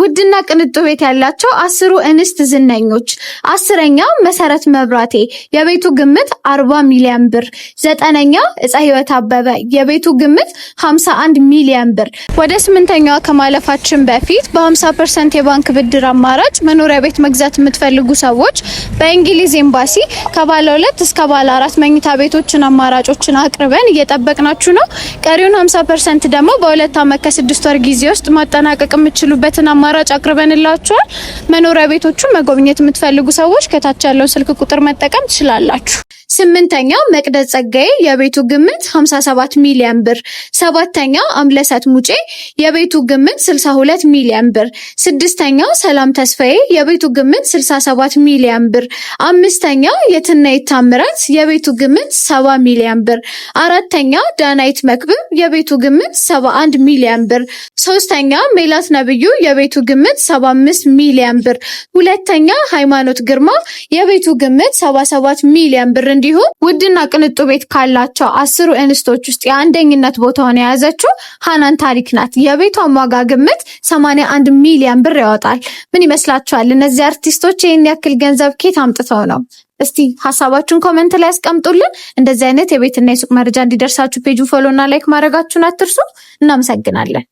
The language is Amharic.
ውድና ቅንጡ ቤት ያላቸው 10 እንስት ዝነኞች። 10ኛ መሰረት መብራቴ የቤቱ ግምት 40 ሚሊዮን ብር። 9ኛ እፀ ህይወት አበበ የቤቱ ግምት 51 ሚሊዮን ብር። ወደ 8ኛዋ ከማለፋችን በፊት በ50% የባንክ ብድር አማራጭ መኖሪያ ቤት መግዛት የምትፈልጉ ሰዎች በእንግሊዝ ኤምባሲ ከባለ 2 እስከ ባለ 4 መኝታ ቤቶችን አማራጮችን አቅርበን እየጠበቅናችሁ ነው። ቀሪውን 50% ደግሞ በ2 ዓመት ከ6 ወር ጊዜ ውስጥ ማጠናቀቅ የምትችሉበትን አማራጭ አቅርበንላችኋል። መኖሪያ ቤቶቹን መጎብኘት የምትፈልጉ ሰዎች ከታች ያለው ስልክ ቁጥር መጠቀም ትችላላችሁ። 8ኛው መቅደስ ጸጋዬ የቤቱ ግምት 57 ሚሊዮን ብር። 7ኛው አምለሰት ሙጬ የቤቱ ግምት 62 ሚሊዮን ብር። 6ኛው ሰላም ተስፋዬ የቤቱ ግምት 67 ሚሊዮን ብር። 5ኛው የትናየት ታምራት የቤቱ ግምት 70 ሚሊዮን ብር። 4ኛው ዳናይት መክብብ የቤቱ ግምት 71 ሚሊዮን ብር። 3ኛው ሜላት ነብዩ የቤቱ ግምት 75 ሚሊዮን ብር። 2ኛ ሃይማኖት ግርማ የቤቱ ግምት 77 ሚሊዮን ብር። እንዲሁም ውድና ቅንጡ ቤት ካላቸው 10 እንስቶች ውስጥ የአንደኝነት ቦታውን የያዘችው ሃናን ታሪክ ናት። የቤቷን ዋጋ ግምት 81 ሚሊዮን ብር ያወጣል። ምን ይመስላችኋል? እነዚህ አርቲስቶች ይህን ያክል ገንዘብ ኬት አምጥተው ነው? እስቲ ሐሳባችሁን ኮሜንት ላይ አስቀምጡልን። እንደዚህ አይነት የቤትና የሱቅ መረጃ እንዲደርሳችሁ ፔጁን ፎሎ እና ላይክ ማድረጋችሁን አትርሱ። እናመሰግናለን።